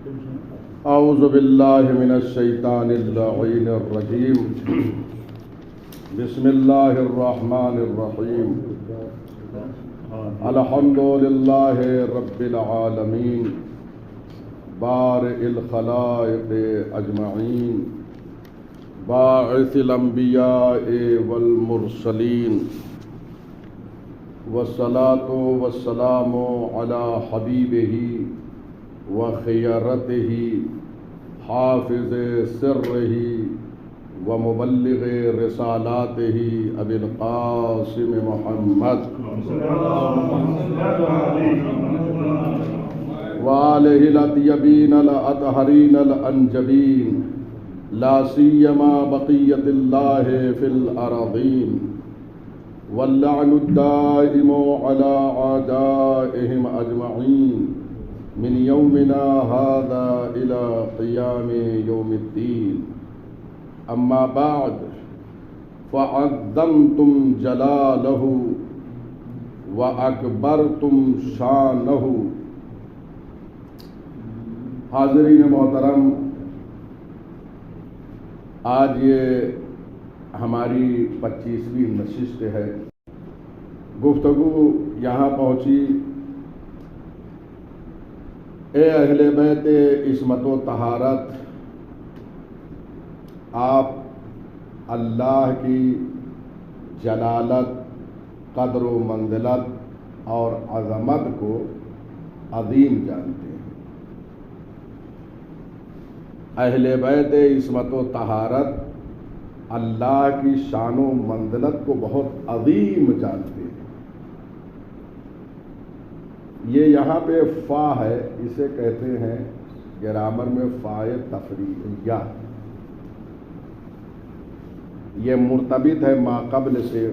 اعوذ باللہ من الشیطان اللعین الرجیم بسم اللہ الرحمن الرحیم الحمد للہ رب العالمین بارئ الخلائق اجمعین باعث الانبیاء والمرسلین والصلاة والسلام علی حبیبہ وخیرتہ حافظ سرہ ومبلغ رسالاتہ ابی القاسم محمد وآلہ الاطیبین الاطہرین الانجبین لا سیما بقیت اللہ فی الارضین واللعن الدائم على اعدائهم اجمعین من یومنا هذا الى قیام یوم الدین اما بعد فعظمتم جلالہ واکبرتم شانہ۔ حاضرین محترم، آج یہ ہماری 25ویں نشست ہے۔ گفتگو یہاں پہنچی، اے اہل بیت عصمت و طہارت، آپ اللہ کی جلالت، قدر و منزلت اور عظمت کو عظیم جانتے ہیں۔ اہل بیت عصمت و طہارت اللہ کی شان و منزلت کو بہت عظیم جانتے ہیں۔ یہ یہاں پہ فا ہے، اسے کہتے ہیں گرامر میں فائے تفریعیہ۔ یہ مرتبط ہے ما قبل سے،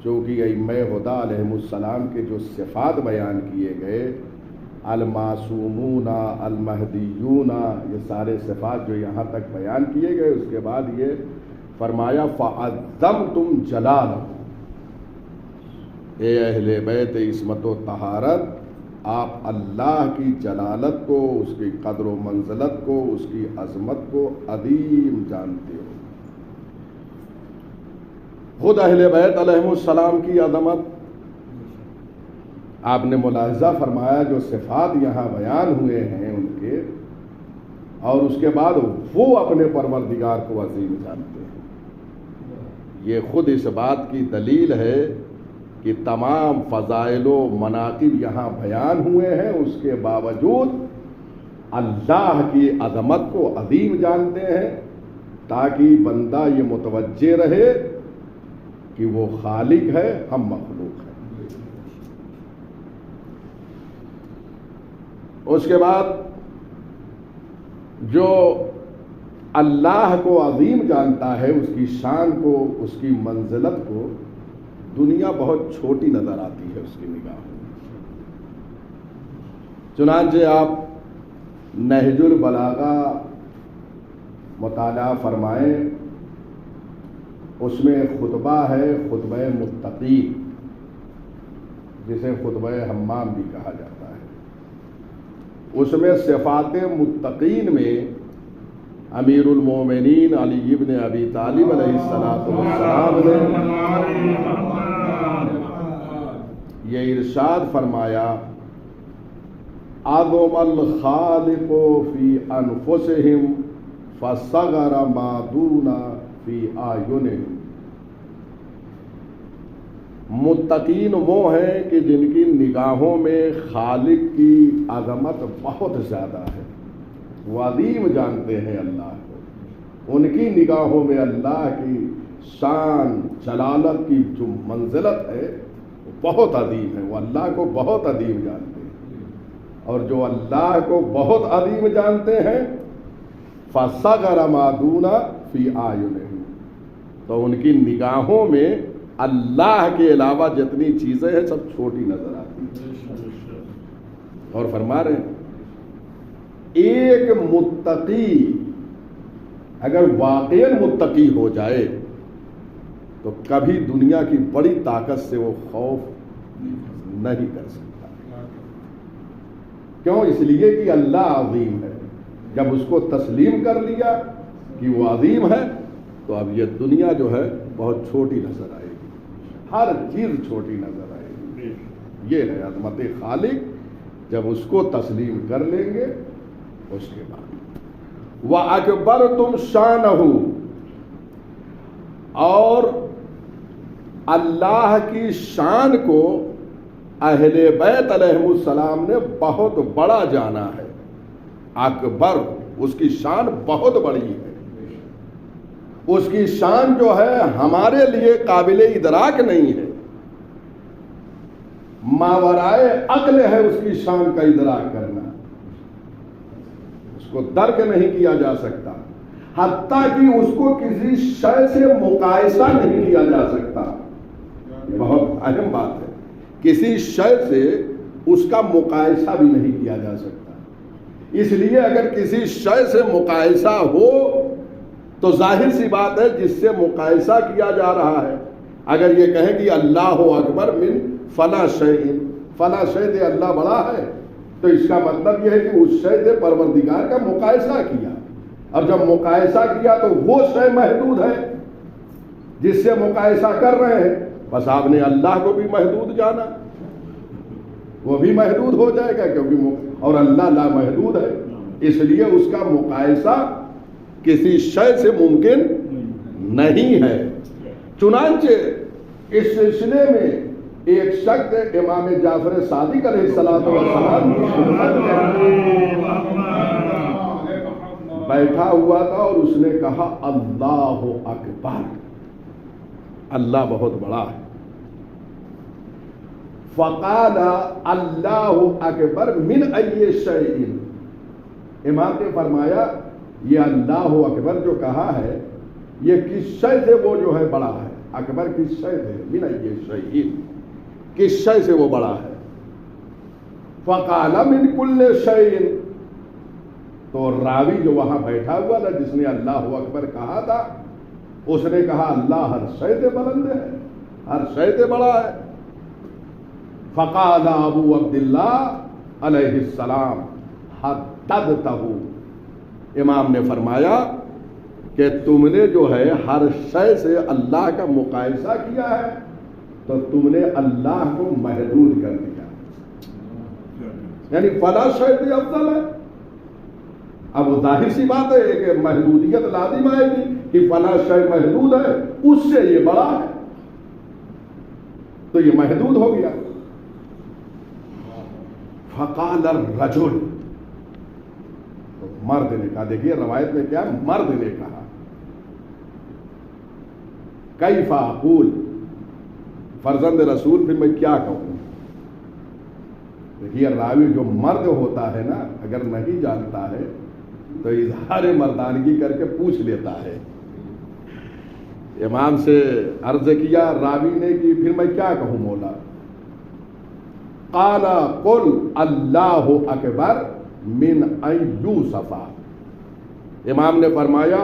چونکہ ائمہ ہدی علیہم السلام کے جو صفات بیان کیے گئے، المعصومون، المہدیون، یہ سارے صفات جو یہاں تک بیان کیے گئے، اس کے بعد یہ فرمایا فعظمتم جلالہ، اے اہل بیت عصمت و طہارت، آپ اللہ کی جلالت کو، اس کی قدر و منزلت کو، اس کی عظمت کو عظیم جانتے ہو۔ خود اہل بیت علیہم السلام کی عظمت آپ نے ملاحظہ فرمایا، جو صفات یہاں بیان ہوئے ہیں ان کے، اور اس کے بعد وہ اپنے پروردگار کو عظیم جانتے ہیں۔ یہ خود اس بات کی دلیل ہے کہ تمام فضائل و مناقب یہاں بیان ہوئے ہیں، اس کے باوجود اللہ کی عظمت کو عظیم جانتے ہیں، تاکہ بندہ یہ متوجہ رہے کہ وہ خالق ہے، ہم مخلوق ہیں۔ اس کے بعد جو اللہ کو عظیم جانتا ہے، اس کی شان کو، اس کی منزلت کو، دنیا بہت چھوٹی نظر آتی ہے اس کی نگاہوں میں۔ چنانچہ آپ نہج البلاغہ مطالعہ فرمائیں، اس میں خطبہ ہے، خطبہ متقی، جسے خطبہ حمام بھی کہا جاتا ہے۔ اس میں صفات متقین میں امیر المومنین علی ابن ابی طالب علیہ السلام نے یہ ارشاد فرمایا، عظم الخالق فی انفسہم فصغر ما دون فی اعینہم۔ متقین وہ ہیں کہ جن کی نگاہوں میں خالق کی عظمت بہت زیادہ ہے، وہ عظیم جانتے ہیں اللہ کو، ان کی نگاہوں میں اللہ کی شان، جلالت کی جو منزلت ہے وہ بہت عظیم ہے، وہ اللہ کو بہت عظیم جانتے ہیں۔ اور جو اللہ کو بہت عظیم جانتے ہیں، فَصَغَرَ مَا دُونَ فِي أَعْيُنِهِمْ، تو ان کی نگاہوں میں اللہ کے علاوہ جتنی چیزیں ہیں سب چھوٹی نظر آتی ہیں۔ اور فرما رہے ہیں ایک متقی اگر واقعی متقی ہو جائے تو کبھی دنیا کی بڑی طاقت سے وہ خوف نہیں کر سکتا۔ کیوں؟ اس لیے کہ اللہ عظیم ہے، جب اس کو تسلیم کر لیا کہ وہ عظیم ہے تو اب یہ دنیا جو ہے بہت چھوٹی نظر آئے گی، ہر چیز چھوٹی نظر آئے گی۔ یہ ہے عظمت خالق، جب اس کو تسلیم کر لیں گے اس کے بعد وَأَكْبَرْتُمْ شَانَهُ، اور اللہ کی شان کو اہل بیت علیہ السلام نے بہت بڑا جانا ہے۔ اکبر، اس کی شان بہت بڑی ہے، اس کی شان جو ہے ہمارے لیے قابل ادراک نہیں ہے، ماورائے عقل ہے اس کی شان کا ادراک کرنا، اس کو درک نہیں کیا جا سکتا، حتیٰ کہ اس کو کسی شے سے مقایسہ نہیں کیا جا سکتا۔ یہ بہت اہم بات ہے، کسی شے سے اس کا مقایسہ بھی نہیں کیا جا سکتا۔ اس لیے اگر کسی شے سے مقایسہ ہو تو ظاہر سی بات ہے جس سے مقایسہ کیا جا رہا ہے، اگر یہ کہیں کہ اللہ اکبر من فلاں شیء، فلاں شے سے اللہ بڑا ہے، تو اس کا مطلب یہ ہے کہ اس شے سے پروردگار کا مقایسہ کیا، اور جب مقایسہ کیا تو وہ شے محدود ہے جس سے مقایسہ کر رہے ہیں، بس آپ نے اللہ کو بھی محدود جانا، وہ بھی محدود ہو جائے گا کیونکہ اور اللہ لا محدود ہے، اس لیے اس کا مقایسہ کسی شے سے ممکن نہیں ہے۔ چنانچہ اس سلسلے میں ایک شخص امام جعفر صادق علیہ الصلوۃ والسلام کی خدمت میں بیٹھا ہوا تھا اور اس نے کہا اللہ اکبر، اللہ بہت بڑا ہے۔ فقال اللہ اکبر من ای شیء، امام نے فرمایا یہ اللہ اکبر جو کہا ہے یہ کس شے سے وہ جو ہے بڑا ہے، اکبر کس شے سے، من ای شیء، کس شے سے وہ بڑا ہے۔ فقال من کل شیء، تو راوی جو وہاں بیٹھا ہوا تھا جس نے اللہ اکبر کہا تھا اس نے کہا اللہ ہر شے سے بلند ہے، ہر شے سے بڑا ہے۔ فقال ابو عبداللہ علیہ السلام حددتہ، امام نے فرمایا کہ تم نے جو ہے ہر شے سے اللہ کا مقایسہ کیا ہے تو تم نے اللہ کو محدود کر دیا، یعنی فلاں شے سے افضل ہے۔ اب ظاہر سی بات ہے کہ محدودیت لازم آئے گی کہ فلاں شے محدود ہے، اس سے یہ بڑا ہے تو یہ محدود ہو گیا۔ فقال الرجل، تو مرد نے کہا، دیکھیے روایت میں کیا، مرد نے کہا کیف اقول، فرزند رسول پھر میں کیا کہوں۔ دیکھیے راوی جو مرد ہوتا ہے نا اگر نہیں جانتا ہے تو اظہار مردانگی کر کے پوچھ لیتا ہے۔ امام سے عرض کیا راوی نے کہ پھر میں کیا کہوں مولا۔ قال قل اللہ اکبر من ان یوسف، امام نے فرمایا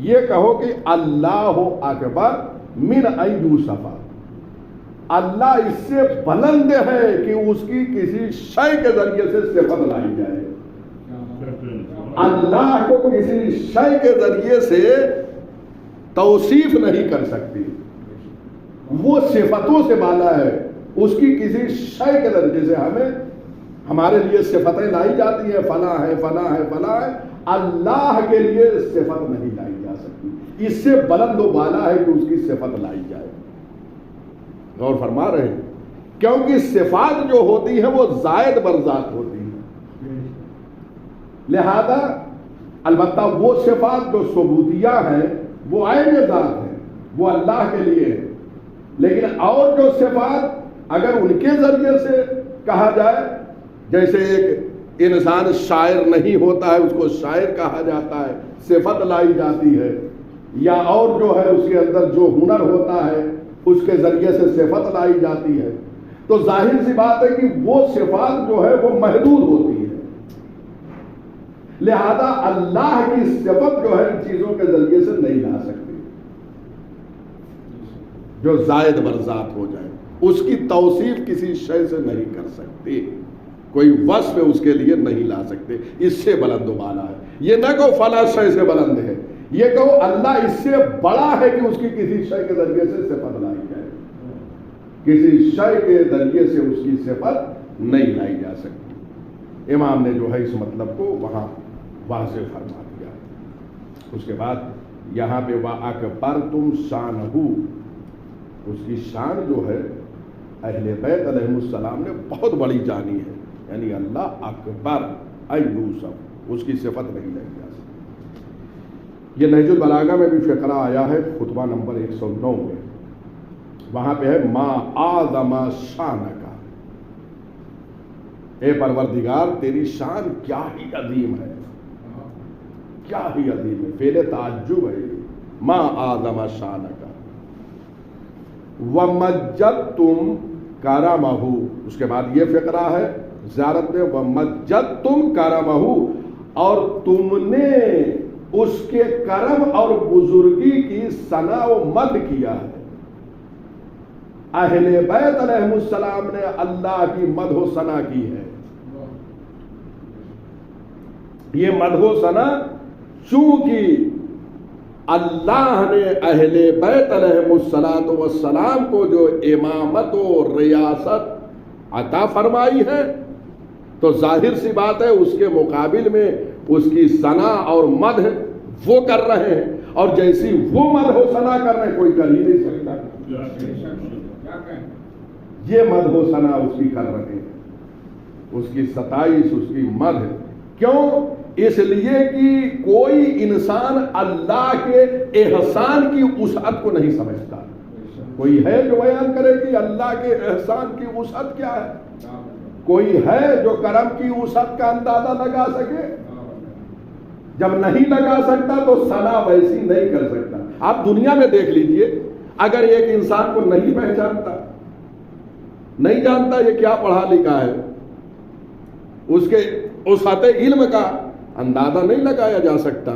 یہ کہو کہ اللہ اکبر من ان یوسف، اللہ اس سے بلند ہے کہ اس کی کسی شے کے ذریعے سے صفت لائی جائے، اللہ کو کسی شے کے ذریعے سے توصیف نہیں کر سکتی، وہ صفتوں سے بالا ہے، اس کی کسی شے کے ذریعے سے ہمیں ہمارے لیے صفتیں لائی جاتی ہیں، فلاں ہے فلاں ہے فلاں ہے، اللہ کے لیے صفت نہیں لائی جا سکتی، اس سے بلند و بالا ہے کہ اس کی صفت لائی جائے۔ غور فرما رہے ہیں، کیونکہ صفات جو ہوتی ہیں وہ زائد بر ذات ہوتی ہیں، لہذا البتہ وہ صفات جو ثبوتیہ ہیں وہ عین ذات ہیں، وہ اللہ کے لیے ہے، لیکن اور جو صفات اگر ان کے ذریعے سے کہا جائے، جیسے ایک انسان شاعر نہیں ہوتا ہے اس کو شاعر کہا جاتا ہے، صفت لائی جاتی ہے، یا اور جو ہے اس کے اندر جو ہنر ہوتا ہے اس کے ذریعے سے صفت لائی جاتی ہے، تو ظاہر سی بات ہے کہ وہ صفات جو ہے وہ محدود ہوتی ہے، لہذا اللہ کی صفت جو ہے ان چیزوں کے ذریعے سے نہیں لا سکتی، جو زائد بر ذات ہو جائے اس کی توصیف کسی شے سے نہیں کر سکتی، کوئی وصف اس کے لیے نہیں لا سکتے، اس سے بلند و بالا ہے۔ یہ نہ کہو فلاں شے سے بلند ہے، یہ کہو اللہ اس سے بڑا ہے کہ اس کی کسی شے کے ذریعے سے صفت لائی جائے، کسی شے کے ذریعے سے اس کی صفت نہیں لائی جا سکتی۔ امام نے جو ہے اس مطلب کو وہاں واضح فرما دیا۔ اس کے بعد یہاں پہ وَأَكْبَرْتُمْ شَانَهُ، اس کی شان جو ہے اہل بیت علیہ السلام نے بہت بڑی جانی ہے، یعنی اللہ اکبر ایوسف، اس کی صفت نہیں لائی جا سکتی۔ یہ نہج البلاغہ میں بھی فقرہ آیا ہے، خطبہ نمبر 109 میں، وہاں پہ ہے ما اعظم شانک، اے پروردگار تیری شان کیا ہی عظیم ہے، کیا ہی عظیم ہے، فعل تعجب ہے، ما اعظم شانک ومجدتم کرمہ، اس کے بعد یہ فقرہ ہے زیارت میں، ومجدتم کرمہ، اور تم نے اس کے کرم اور بزرگی کی ثنا و مدح کیا ہے۔ اہل بیت علیہ السلام نے اللہ کی مدح و ثنا کی ہے۔ یہ مدح و ثنا چونکہ اللہ نے اہل بیت علیہ السلام کو جو امامت و ریاست عطا فرمائی ہے، تو ظاہر سی بات ہے اس کے مقابل میں اس کی ثنا اور مدح وہ کر رہے ہیں، اور جیسی وہ مدح و ثنا کر رہے ہیں کوئی کر ہی نہیں سکتا۔ یہ مدح و ثنا اس کی کر رہے ہیں، اس کی ستائش، اس کی مدح، کیوں؟ اس لیے کہ کوئی انسان اللہ کے احسان کی وسعت کو نہیں سمجھتا۔ کوئی ہے جو بیان کرے کہ اللہ کے احسان کی وسعت کیا ہے؟ کوئی ہے جو کرم کی وسعت کا اندازہ لگا سکے؟ جب نہیں لگا سکتا تو ثنا ویسی نہیں کر سکتا۔ آپ دنیا میں دیکھ لیجئے، اگر ایک انسان کو نہیں پہچانتا، نہیں جانتا یہ کیا پڑھا لکھا ہے، اس کے وسعت علم کا اندازہ نہیں لگایا جا سکتا،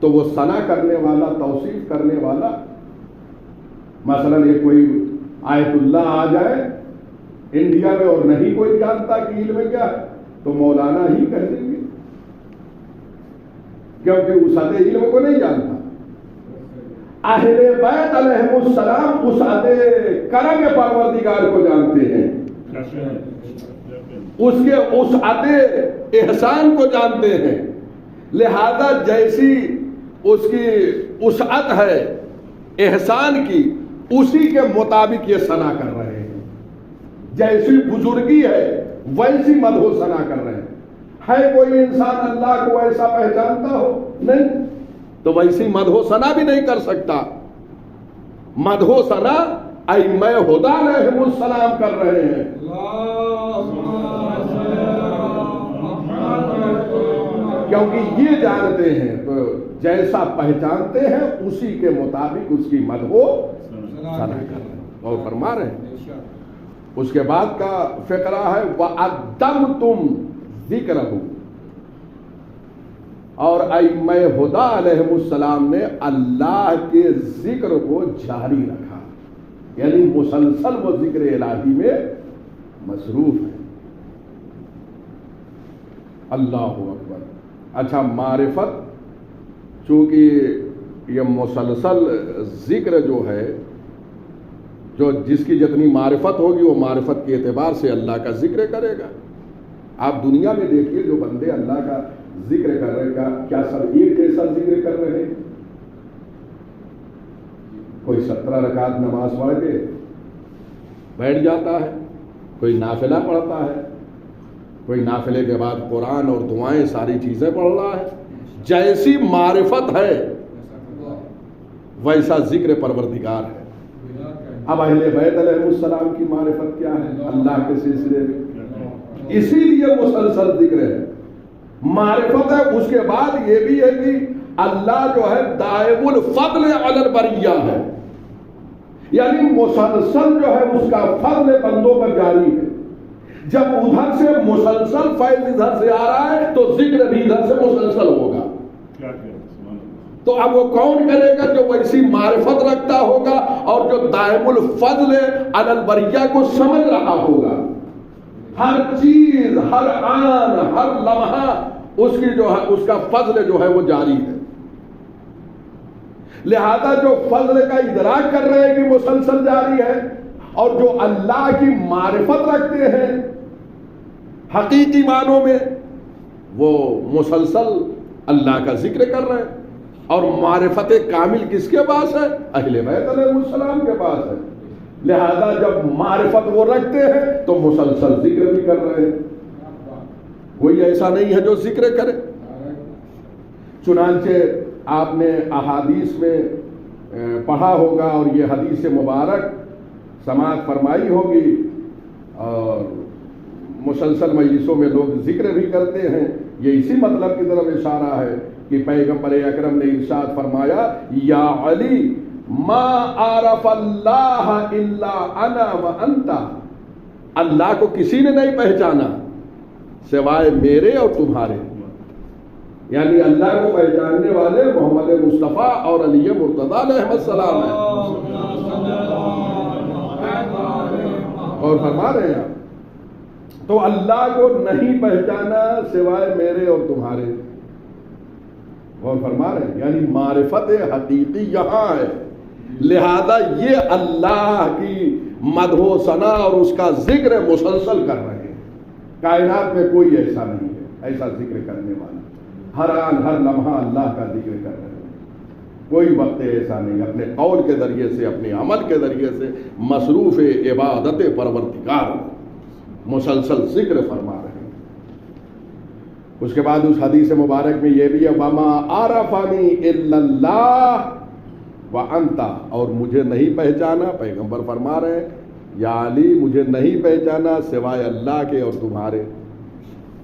تو وہ ثنا کرنے والا، توصیف کرنے والا، مثلا یہ کوئی آیت اللہ آ جائے انڈیا میں اور نہیں کوئی جانتا کہ علم کیا ہے، تو مولانا ہی کہہ دیں گے، کیونکہ وسعت علم کو نہیں جانتا۔ اہل بیت علیہ السلام وسعت کرم پروردگار کو جانتے ہیں، اس کے وسعت احسان کو جانتے ہیں، لہذا جیسی اس کی وسعت ہے احسان کی، اسی کے مطابق یہ ثنا کر رہے ہیں۔ جیسی بزرگی ہے ویسی مدح و ثنا کر رہے ہیں۔ ہے کوئی انسان اللہ کو ایسا پہچانتا ہو؟ نہیں، تو ویسی مدح و ثنا بھی نہیں کر سکتا۔ مدح و ثنا ائمہ ہدی علیہم السلام کر رہے ہیں۔ کیونکہ یہ جانتے ہیں، تو جیسا پہچانتے ہیں اسی کے مطابق اس کی مدح و ثنا کر رہے ہیں اور فرما رہے ہیں۔ اس کے بعد کا فقرہ ہے وَأَدَّمْتُمْ ذِكْرَهُ، اور ائمہ ہدی علیہم السلام نے اللہ کے ذکر کو جاری رکھا، یعنی مسلسل وہ ذکر الہی میں مصروف ہے۔ اللہ اکبر۔ اچھا، معرفت، چونکہ یہ مسلسل ذکر جو ہے، جو جس کی جتنی معرفت ہوگی وہ معرفت کے اعتبار سے اللہ کا ذکر کرے گا۔ آپ دنیا میں دیکھیے جو بندے اللہ کا ذکر کر رہے ہیں، کیا سب ایک جیسا ذکر کر رہے ہیں؟ کوئی 17 رکعت نماز پڑھ کے بیٹھ جاتا ہے، کوئی نافلہ پڑھتا ہے، کوئی نافلے کے بعد قرآن اور دعائیں ساری چیزیں پڑھ رہا ہے۔ جیسی معرفت ہے ویسا ذکر پروردگار ہے۔ اب اہل بیت علیہ السلام کی معرفت کیا ہے اللہ کے سلسلے میں؟ اسی لیے مسلسل ذکر ہے، معرفت ہے۔ اس کے بعد یہ بھی ہے کہ اللہ جو ہے دائم الفضل علی البریہ ہے، یعنی مسلسل جو ہے اس کا فضل بندوں پر جاری ہے۔ جب ادھر سے مسلسل فیض ادھر سے آ رہا ہے تو ذکر بھی ادھر سے مسلسل ہوگا۔ تو اب وہ کون کرے گا؟ جو ویسی معرفت رکھتا ہوگا اور جو دائم الفضل علی البریہ کو سمجھ رہا ہوگا۔ ہر چیز، ہر آن، ہر لمحہ اس کی جو ہے، اس کا فضل جو ہے وہ جاری ہے۔ لہذا جو فضل کا ادراک کر رہے ہیں کہ مسلسل جاری ہے، اور جو اللہ کی معرفت رکھتے ہیں حقیقی معنوں میں، وہ مسلسل اللہ کا ذکر کر رہے ہیں۔ اور معرفت کامل کس کے پاس ہے؟ اہل بیت علیہ السلام کے پاس ہے۔ لہذا جب معرفت وہ رکھتے ہیں تو مسلسل ذکر بھی کر رہے ہیں۔ کوئی ایسا نہیں ہے جو ذکر کرے۔ چنانچہ آپ نے احادیث میں پڑھا ہوگا، اور یہ حدیث مبارک سماعت فرمائی ہوگی، اور مسلسل مجلسوں میں لوگ ذکر بھی کرتے ہیں۔ یہ اسی مطلب کی طرف اشارہ ہے کہ پیغمبر اکرم نے ارشاد فرمایا، یا علی ما عرف اللہ الا انا وانت، اللہ کو کسی نے نہیں پہچانا سوائے میرے اور تمہارے۔ یعنی اللہ کو پہچاننے والے محمد مصطفیٰ اور علی مرتضیٰ علیہ السلام ہیں۔ اور فرما رہے ہیں تو اللہ کو نہیں پہچانا سوائے میرے اور تمہارے، اور فرما رہے ہیں یعنی معرفت حقیقی یہاں ہے۔ لہذا یہ اللہ کی مدح و ثنا اور اس کا ذکر مسلسل کر رہے ہیں۔ کائنات میں کوئی ایسا نہیں ہے ایسا ذکر کرنے والا، ہر آن ہر لمحہ اللہ کا ذکر کر رہے ہیں۔ کوئی وقت ایسا نہیں، اپنے قول کے ذریعے سے، اپنے عمل کے ذریعے سے مصروف عبادت پروردگار مسلسل ذکر فرما رہے ہیں۔ اس کے بعد اس حدیث مبارک میں یہ بھی ہے، وَمَا عَرَفَنِي إِلَّا اللَّهُ وَأَنْتَ، اور مجھے نہیں پہچانا، پیغمبر فرما رہے ہیں یا علی مجھے نہیں پہچانا سوائے اللہ کے اور تمہارے۔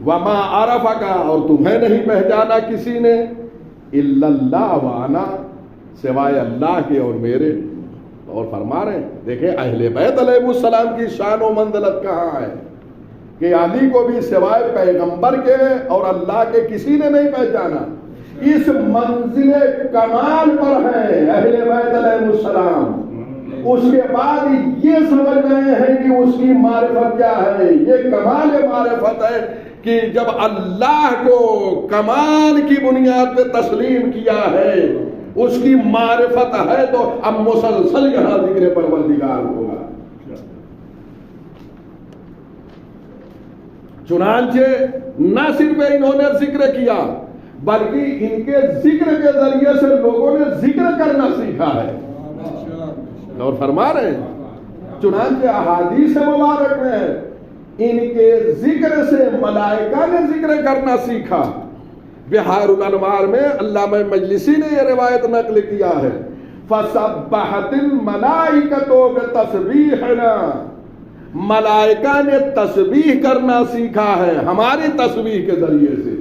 وَمَا عَرَفَكَ، اور تمہیں نہیں پہچانا کسی نے، إِلَّا اللَّهُ وَأَنَا، سوائے اللہ کے اور میرے۔ اور فرما رہے ہیں دیکھیں اہل بیت علیہ السلام کی شان و منزلت کہاں ہے کہ علی کو بھی سوائے پیغمبر کے اور اللہ کے کسی نے نہیں پہچانا۔ اس منزل کمال پر ہے اہل بیت علیہ السلام۔ اس کے بعد یہ سمجھ رہے ہیں کہ اس کی معرفت کیا ہے۔ یہ کمال معرفت ہے کہ جب اللہ کو کمال کی بنیاد پہ تسلیم کیا ہے، اس کی معرفت ہے، تو اب مسلسل یہاں ذکر پروردگار ہوگا۔ چنانچہ نہ صرف انہوں نے ذکر کیا بلکہ ان کے ذکر کے ذریعے سے لوگوں نے ذکر کرنا سیکھا ہے۔ اور فرما رہے ہیں چنانچہ احادیث مبارک میں ان کے ذکر سے ملائکہ نے ذکر کرنا سیکھا۔ بحار الانوار میں علامہ مجلسی نے یہ روایت نقل کیا ہے، فَسَبَّحَتِ الْمَلَائِكَةُ بِتَسْبِيحِنَا، ملائکہ نے تسبیح کرنا سیکھا ہے ہماری تسبیح کے ذریعے سے۔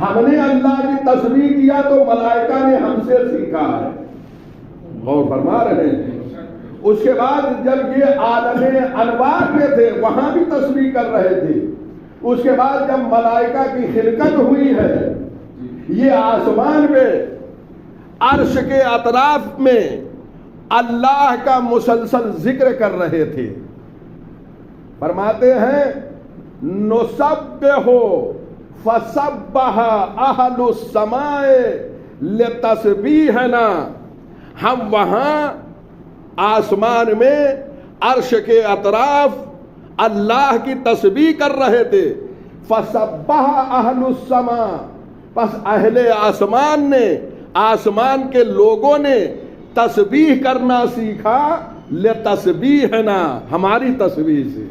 ہم نے اللہ کی تسبیح کیا تو ملائکہ نے ہم سے سیکھا ہے۔ اور فرما رہے ہیں اس کے بعد جب یہ عالم انوار میں تھے وہاں بھی تسبیح کر رہے تھے۔ اس کے بعد جب ملائکہ کی خلقت ہوئی ہے، یہ آسمان میں عرش کے اطراف میں اللہ کا مسلسل ذکر کر رہے تھے۔ فرماتے ہیں نسبح فسبح اہل السماء لتسبیحنا، ہم وہاں آسمان میں عرش کے اطراف اللہ کی تسبیح کر رہے تھے۔ فسبح اہل السماء، پس اہل آسمان نے، آسمان کے لوگوں نے تسبیح کرنا سیکھا لتسبیحنا، ہماری تسبیح سے۔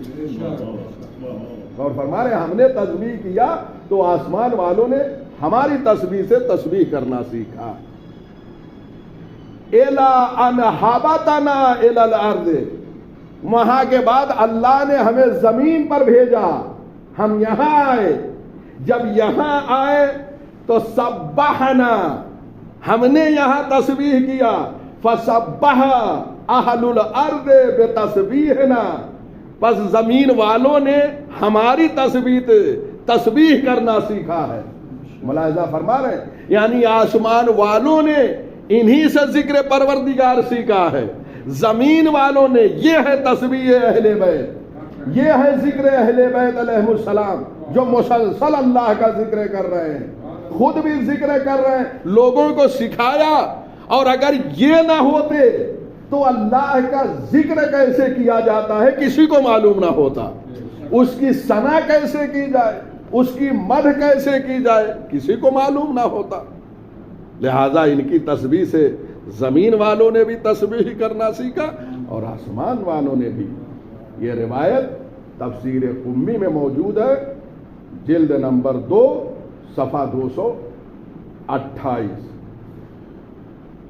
اور فرما رہے ہم نے تسبیح کیا تو آسمان والوں نے ہماری تسبیح سے تسبیح کرنا سیکھا۔ اِلَىٰ أَنْ هَبَطَنَا إِلَى الْأَرْضِ، وہاں کے بعد اللہ نے ہمیں زمین پر بھیجا، ہم یہاں آئے۔ جب یہاں آئے تو سبحنا، ہم نے یہاں تسبیح کیا۔ فسبح اہل الارض بتسبیحنا، پس زمین والوں نے ہماری تسبیح کرنا سیکھا ہے۔ ملاحظہ فرما رہے ہیں یعنی آسمان والوں نے انہی سے ذکر پروردگار سیکھا ہے، زمین والوں نے، یہ ہے تسبیح اہل بیت۔ یہ ہے ذکر اہل بیت علیہ السلام جو مسلسل اللہ کا ذکر کر رہے ہیں، خود بھی ذکر کر رہے ہیں، لوگوں کو سکھایا. اور اگر یہ نہ ہوتے تو اللہ کا ذکر کیسے کیا جاتا ہے کسی کو معلوم نہ ہوتا، اس کی ثنا کیسے کی جائے، اس کی مدح کیسے کی جائے کسی کو معلوم نہ ہوتا. لہذا ان کی تسبیح سے زمین والوں نے بھی تسبیح کرنا سیکھا اور آسمان والوں نے بھی. یہ روایت تفسیر قمی میں موجود ہے، جلد نمبر 2 صفحہ 228.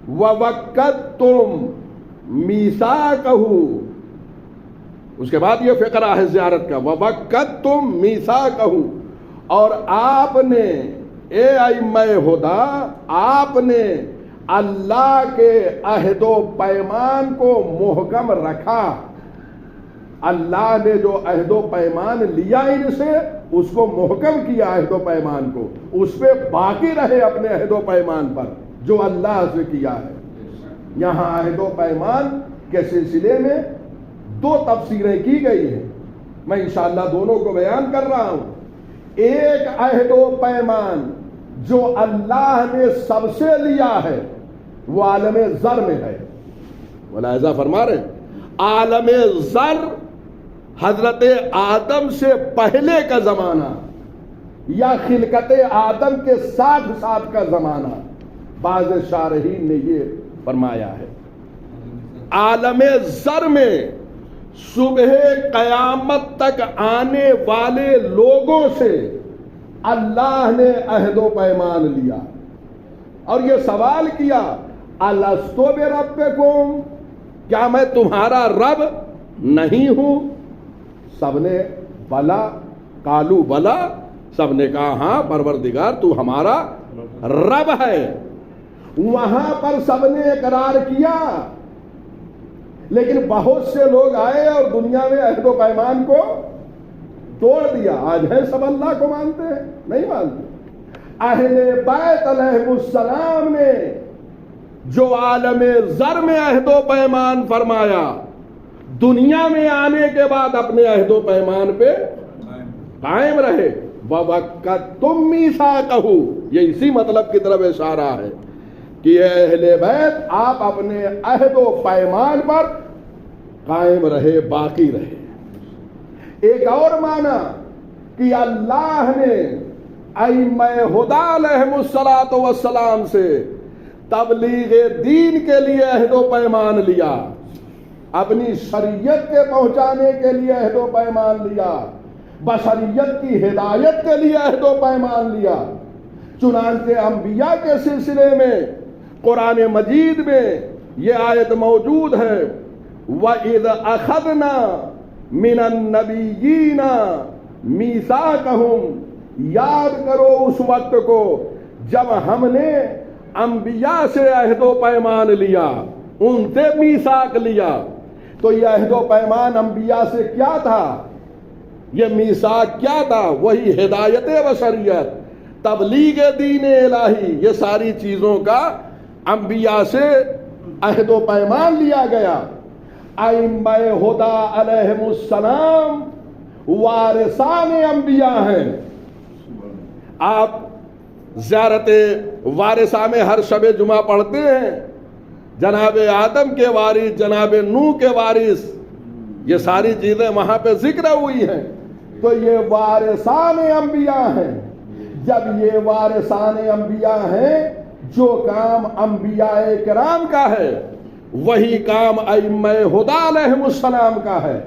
وَوَقَّتْتُمْ مِيثَاقَهُ، اس کے بعد یہ فقرہ ہے زیارت کا. وَوَقَّتْتُمْ مِيثَاقَهُ، اور آپ نے اے ائمہ ہدا، آپ نے اللہ کے عہد و پیمان کو محکم رکھا. اللہ نے جو عہد و پیمان لیا ان سے اس کو محکم کیا، عہد و پیمان کو، اس پہ باقی رہے اپنے عہد و پیمان پر جو اللہ سے کیا ہے. یہاں عہد و پیمان کے سلسلے میں 2 تفسیریں کی گئی ہیں، میں انشاءاللہ دونوں کو بیان کر رہا ہوں. ایک عہد و پیمان جو اللہ نے سب سے لیا ہے وہ عالم ذر میں ہے. ملاحظہ فرما رہے ہیں، عالم ذر حضرت آدم سے پہلے کا زمانہ یا خلقت آدم کے ساتھ ساتھ کا زمانہ. بعض شارحین نے یہ فرمایا ہے عالم ذر میں صبح قیامت تک آنے والے لوگوں سے اللہ نے عہد و پیمان لیا اور یہ سوال کیا، الستو بربکم، کیا میں تمہارا رب نہیں ہوں؟ سب نے بلا، قالو بلا، سب نے کہا ہاں پروردگار تو ہمارا رب ہے. وہاں پر سب نے اقرار کیا، لیکن بہت سے لوگ آئے اور دنیا میں عہد و پیمان کو توڑ دیا. آج ہے سب اللہ کو مانتے ہیں؟ نہیں مانتے. اہل بیت علیہ السلام نے جو عالم ذر میں عہد و پیمان فرمایا، دنیا میں آنے کے بعد اپنے عہد و پیمان پہ قائم رہے. وَوَقَّتْتُمْ مِيثَاقَهُ، یہ اسی مطلب کی طرف اشارہ ہے کہ اہل بیت آپ اپنے عہد و پیمان پر قائم رہے، باقی رہے. ایک اور معنی کہ اللہ نے ائمہ ہدا علیہم الصلاۃ والسلام سے تبلیغ دین کے لیے عہد و پیمان لیا، اپنی شریعت کے پہنچانے کے لیے عہد و پیمان لیا، بشریت کی ہدایت کے لیے عہد و پیمان لیا. چنانچہ انبیاء کے سلسلے میں قرآن مجید میں یہ آیت موجود ہے، وَإِذْ أَخَذْنَا مِنَ النَّبِيِّينَ مِيثَاقَهُمْ، یاد کرو اس وقت کو جب ہم نے انبیاء سے عہد و پیمان لیا، ان سے میثاق لیا. تو یہ عہد و پیمان انبیاء سے کیا تھا؟ یہ میثاق کیا تھا؟ وہی ہدایت بشریت، تبلیغ دین الہی، یہ ساری چیزوں کا انبیاء سے عہد و پیمان لیا گیا. ائمہ ہدا علیہم السلام وارثان انبیاء ہیں. آپ زیارت وارثہ میں ہر شب جمعہ پڑھتے ہیں، جناب آدم کے وارث، جناب نوح کے وارث، یہ ساری چیزیں وہاں پہ ذکر ہوئی ہیں. تو یہ وارثان انبیاء ہیں. جب یہ وارثان انبیاء ہیں، جو کام انبیاء کرام کا ہے وہی کام ائمہ ہدا علیہم السلام کا ہے.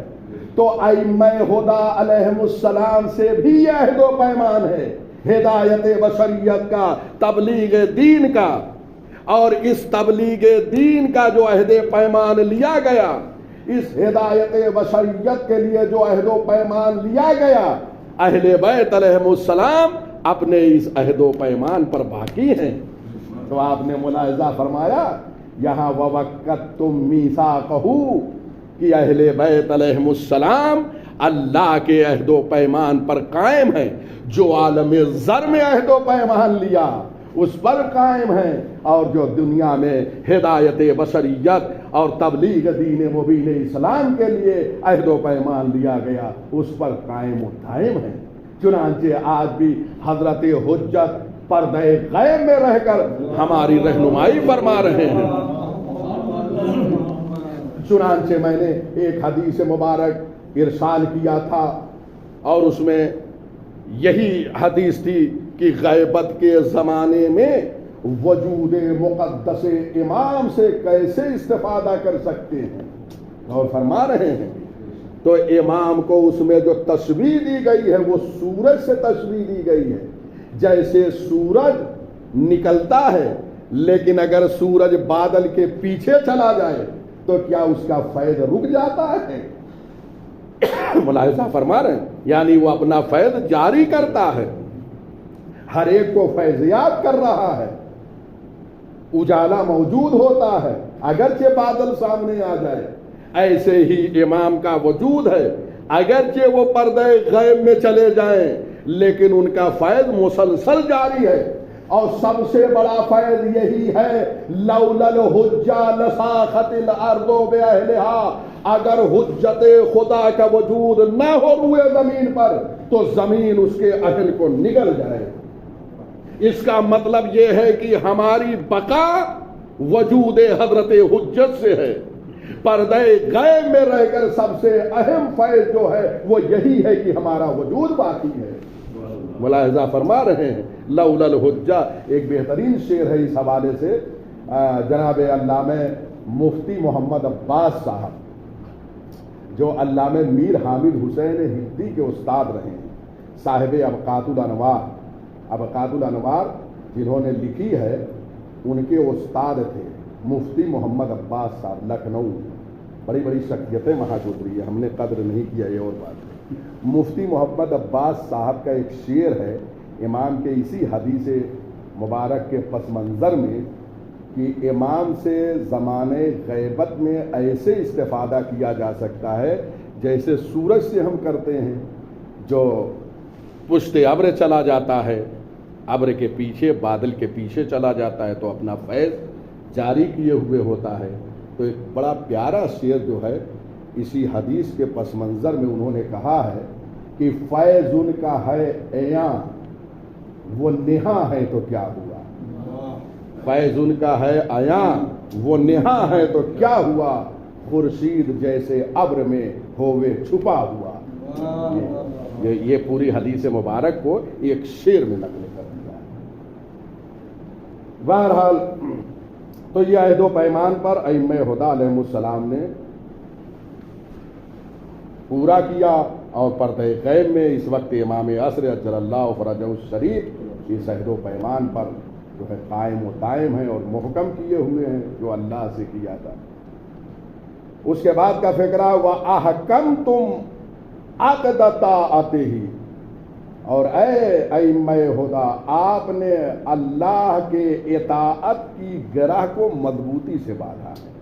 تو ائمہ ہدا علیہم السلام سے بھی یہ عہد و پیمان ہے، ہدایت بشریت کا، تبلیغ دین کا. اور اس تبلیغ دین کا جو عہد پیمان لیا گیا، اس ہدایت بشریت کے لیے جو عہد و پیمان لیا گیا، اہل بیت علیہم السلام اپنے اس عہد و پیمان پر باقی ہیں. تو آپ نے ملاحظہ فرمایا یہاں وَوَقَّتْتُمْ مِيثَاقَهُ کہ اہل بیت علیہم السلام اللہ کے عہد و پیمان پر قائم ہیں. جو عالم ذر میں عہد و پیمان لیا اس پر قائم ہیں، اور جو دنیا میں ہدایت بشریت اور تبلیغ دین مبین اسلام کے لیے عہد و پیمان لیا گیا اس پر قائم و دائم ہیں۔ چنانچہ آج بھی حضرت حجت پردہ غیب میں رہ کر ہماری رہنمائی فرما رہے ہیں۔ چنانچہ میں نے ایک حدیث مبارک ارسال کیا تھا، اور اس میں یہی حدیث تھی کہ غیبت کے زمانے میں وجود مقدس امام سے کیسے استفادہ کر سکتے ہیں، اور فرما رہے ہیں تو امام کو اس میں جو تشبیہ دی گئی ہے وہ سورج سے تشبیہ دی گئی ہے۔ جیسے سورج نکلتا ہے، لیکن اگر سورج بادل کے پیچھے چلا جائے تو کیا اس کا فیض رک جاتا ہے؟ ملاحظہ فرما رہے ہیں، یعنی وہ اپنا فیض جاری کرتا ہے، ہر ایک کو فیضیات کر رہا ہے، اجالا موجود ہوتا ہے اگرچہ بادل سامنے آ جائے۔ ایسے ہی امام کا وجود ہے، اگرچہ وہ پردہ غیب میں چلے جائیں لیکن ان کا فیض مسلسل جاری ہے۔ اور سب سے بڑا فیض یہی ہے، لولا الحجہ لساخت الارض باہلہا، اگر حجت خدا کا وجود نہ ہو روئے زمین پر تو زمین اس کے اہل کو نگل جائے۔ اس کا مطلب یہ ہے کہ ہماری بقا وجود حضرت حجت سے ہے۔ پردہ غیب میں رہ کر سب سے اہم فیض جو ہے وہ یہی ہے کہ ہمارا وجود باقی ہے۔ ملاحظہ فرما رہے ہیں، لولا الحجہ ایک بہترین شعر ہے اس حوالے سے، جناب علامہ مفتی محمد عباس صاحب جو علامہ میر حامد حسین ہندی کے استاد رہے ہیں، صاحب ابقات الانوار۔ ابقات الانوار جنہوں نے لکھی ہے ان کے استاد تھے مفتی محمد عباس صاحب، لکھنؤ۔ بڑی بڑی شخصیتیں وہاں گزری ہے، ہم نے قدر نہیں کیا، یہ اور بات ہے۔ مفتی محمد عباس صاحب کا ایک شعر ہے امام کے اسی حدیث مبارک کے پس منظر میں کہ امام سے زمانے غیبت میں ایسے استفادہ کیا جا سکتا ہے جیسے سورج سے ہم کرتے ہیں، جو پشت ابر چلا جاتا ہے، ابر کے پیچھے بادل کے پیچھے چلا جاتا ہے تو اپنا فیض جاری کیے ہوئے ہوتا ہے۔ تو ایک بڑا پیارا شعر جو ہے اسی حدیث کے پس منظر میں انہوں نے کہا ہے کہ فیض ان کا ہے عیاں وہ نہاں ہے تو کیا ہوا، فیض ان کا ہے عیاں وہ نہاں ہے تو کیا ہوا، خورشید جیسے ابر میں ہوئے چھپا ہوا۔ یہ پوری حدیث مبارک کو ایک شعر میں نقل کر دیا ہے۔ بہرحال تو یہ عہد و پیمان پر ائمہ ہدی علیہم السلام نے پورا کیا، اور پردہ غیب میں اس وقت امام عصر اجل اللہ فرجہ الشریف اس عہد و پیمان پر جو ہے قائم و دائم ہیں اور محکم کیے ہوئے ہیں جو اللہ سے کیا تھا۔ اس کے بعد کا فقرہ وَأَحْكَمْتُمْ عَقْدَ طَاعَتِهِ، اور اے ائمہ ہدی آپ نے اللہ کے اطاعت کی گرہ کو مضبوطی سے باندھا ہے۔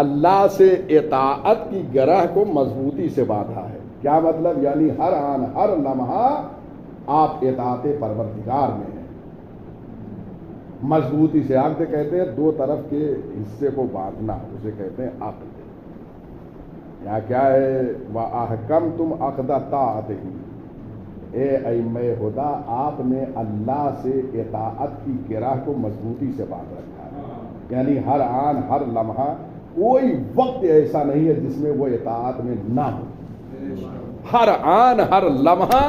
اللہ سے اطاعت کی گرہ کو مضبوطی سے باندھا ہے، کیا مطلب؟ یعنی ہر آن ہر لمحہ آپ اطاعت پروردگار میں ہیں۔ مضبوطی سے عقد کہتے ہیں دو طرف کے حصے کو باندھنا، اسے کہتے ہیں عقد۔ یہاں کیا ہے؟ وَأَحْكَمْتُمْ عَقْدَ طَاعَتِهِ، اے ائمہ ہدی آپ نے اللہ سے اطاعت کی گرہ کو مضبوطی سے باندھ رکھا ہے، یعنی ہر آن ہر لمحہ کوئی وقت ایسا نہیں ہے جس میں وہ اطاعت میں نہ ہو، ہر آن ہر لمحہ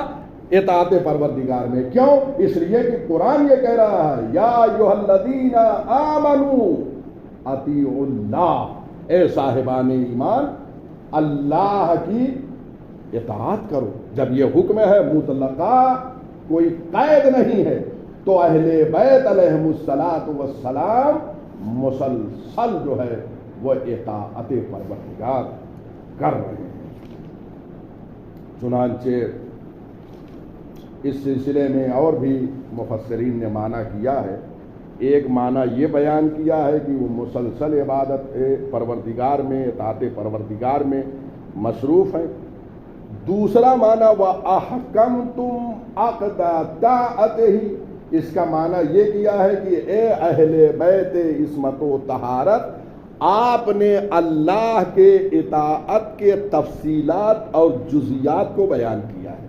اطاعت پروردگار میں۔ کیوں؟ اس لیے کہ قرآن یہ کہہ رہا ہے یا ایھا الذین آمنوا اطیعوا اللہ، اے صاحبان ایمان اللہ کی اطاعت کرو۔ جب یہ حکم ہے مطلقہ، کوئی قید نہیں ہے، تو اہل بیت علیہم السلام مسلسل جو ہے وہ اطاعت پروردگار کر رہے ہیں۔ چنانچہ اس سلسلے میں اور بھی مفسرین نے معنی کیا ہے۔ ایک معنی یہ بیان کیا ہے کہ وہ مسلسل عبادت پروردگار میں، اطاعت پروردگار میں مصروف ہیں۔ دوسرا معنی وَأَحْكَمْتُمْ عَقْدَ طَاعَتِهِ، اس کا معنی یہ کیا ہے کہ اے اہل بیت عصمت و طہارت، آپ نے اللہ کے اطاعت کے تفصیلات اور جزیات کو بیان کیا ہے۔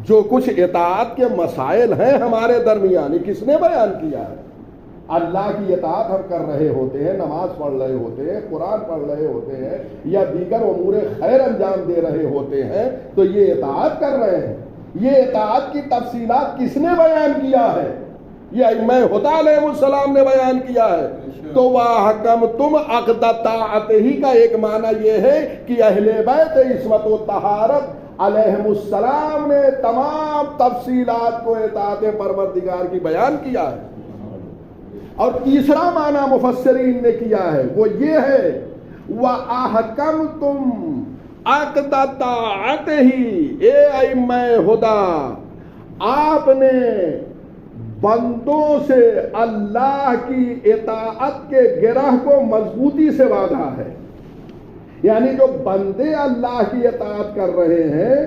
جو کچھ اطاعت کے مسائل ہیں ہمارے درمیان، یہ کس نے بیان کیا ہے؟ اللہ کی اطاعت ہم کر رہے ہوتے ہیں، نماز پڑھ رہے ہوتے ہیں، قرآن پڑھ رہے ہوتے ہیں، یا دیگر امور خیر انجام دے رہے ہوتے ہیں، تو یہ اطاعت کر رہے ہیں۔ یہ اطاعت کی تفصیلات کس نے بیان کیا ہے؟ یہ ائمہ ہدی علیہ السلام نے بیان کیا ہے۔ تو وَأَحْكَمْتُمْ عَقْدَ طَاعَتِهِ کا ایک معنی یہ ہے کہ اہل بیت عصمت و طہارت علیہم السلام نے تمام تفصیلات کو اطاعت پروردگار کی بیان کیا ہے۔ اور تیسرا معنی مفسرین نے کیا ہے، وہ یہ ہے وَأَحْكَمْتُمْ عَقْدَ طَاعَتِهِ، اے ائمہ ہدی، آپ نے بندوں سے اللہ کی اطاعت کے گرہ کو مضبوطی سے باندھا ہے۔ یعنی جو بندے اللہ کی اطاعت کر رہے ہیں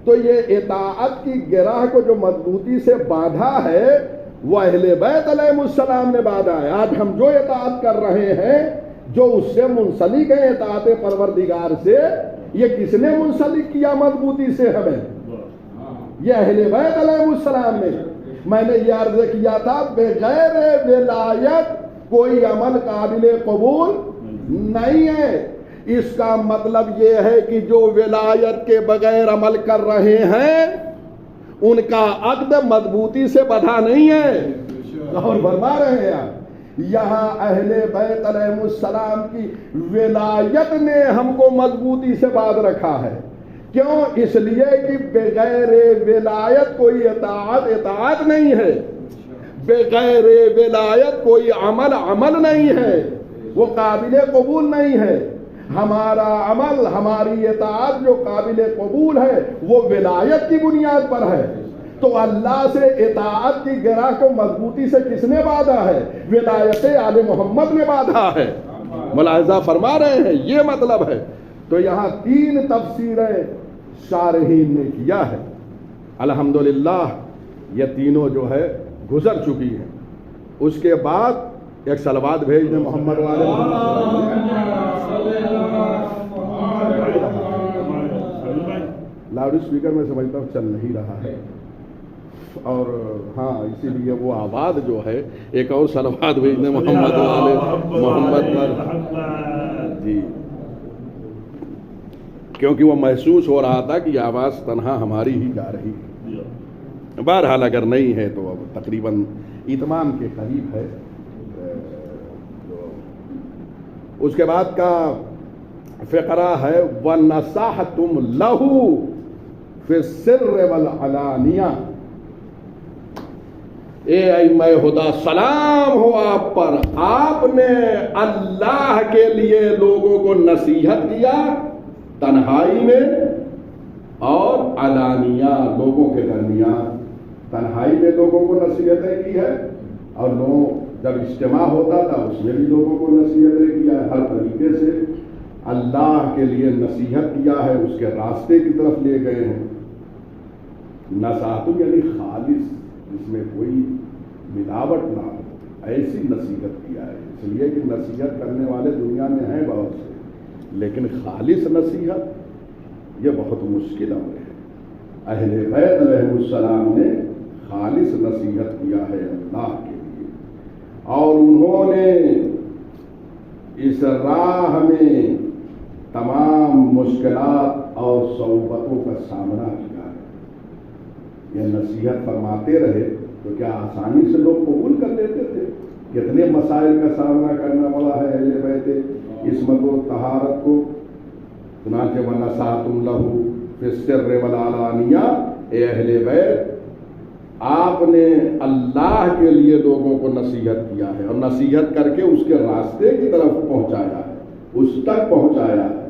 تو یہ اطاعت کی گرہ کو جو مضبوطی سے باندھا ہے وہ اہل بیت علیہ السلام نے باندھا ہے۔ آج ہم جو اطاعت کر رہے ہیں، جو اس سے منسلک ہے اطاعت پروردگار سے، یہ کس نے منسلک کیا مضبوطی سے ہمیں؟ یہ اہل بیت علیہ السلام نے۔ میں نے یہ عرض کیا تھا بغیر ولایت کوئی عمل قابل قبول نہیں ہے۔ اس کا مطلب یہ ہے کہ جو ولایت کے بغیر عمل کر رہے ہیں ان کا عقد مضبوطی سے بندھا نہیں ہے۔ اور فرما رہے ہیں آپ، یہاں اہل بیت علیہ السلام کی ولایت نے ہم کو مضبوطی سے باندھ رکھا ہے۔ کیوں؟ اس لیے کہ بغیر ولایت کوئی اطاعت نہیں ہے، بغیر ولایت کوئی عمل نہیں ہے، وہ قابل قبول نہیں ہے۔ ہمارا عمل، ہماری اطاعت جو قابل قبول ہے وہ ولایت کی بنیاد پر ہے۔ تو اللہ سے اطاعت کی گرہ کو مضبوطی سے کس نے باندھا ہے؟ ولایت آل محمد نے باندھا ہے۔ ملاحظہ فرما رہے ہیں، یہ مطلب ہے۔ تو یہاں تین تفسیریں شارحین نے کیا ہے۔ الحمدللہ یہ تینوں جو ہے گزر چکی ہیں۔ اس کے بعد ایک صلوات بھیج دیں محمد والے۔ لاؤڈ اسپیکر میں سمجھتا ہوں چل نہیں رہا ہے، اور ہاں اسی لیے وہ آواز جو ہے ایک اور صلوات بھیج دیں محمد والے محمد پر جی، کیونکہ وہ محسوس ہو رہا تھا کہ یہ آواز تنہا ہماری ہی جا رہی ہے۔ بہرحال اگر نہیں ہے تو اب تقریباً اتمام کے قریب ہے۔ اس کے بعد کا فقرہ ہے وَنَصَحْتُمْ لَهُ فِي السِّرِّ وَالْعَلَانِيَةِ، اے ائمہ ہدی سلام ہو آپ پر، آپ نے اللہ کے لیے لوگوں کو نصیحت کیا تنہائی میں اور علانیہ لوگوں کے درمیان۔ تنہائی میں لوگوں کو نصیحتیں کی ہے، اور لوگ جب اجتماع ہوتا تھا اس میں بھی لوگوں کو نصیحتیں کیا ہے۔ ہر طریقے سے اللہ کے لیے نصیحت کیا ہے، اس کے راستے کی طرف لے گئے ہیں۔ نصاحت یعنی خالص، جس میں کوئی ملاوٹ نہ ہو، ایسی نصیحت کیا ہے۔ اس لیے کہ نصیحت کرنے والے دنیا میں ہیں بہت سے، لیکن خالص نصیحت یہ بہت مشکل امر ہے۔ اہل بیت علیہ السلام نے خالص نصیحت کیا ہے اللہ کے لیے، اور انہوں نے اس راہ میں تمام مشکلات اور صعوبتوں کا سامنا کیا ہے۔ یہ نصیحت فرماتے رہے تو کیا آسانی سے لوگ قبول کر لیتے تھے؟ کتنے مسائل کا سامنا کرنا پڑا ہے اہل بیت عصمت و طہارت کو۔ چنانچہ وَنَصَحْتُمْ لَهُ فِي السِّرِّ وَالْعَلَانِيَةِ، اے اہل بیت آپ نے اللہ کے لیے لوگوں کو نصیحت کیا ہے، اور نصیحت کر کے اس کے راستے کی طرف پہنچایا ہے، اس تک پہنچایا ہے۔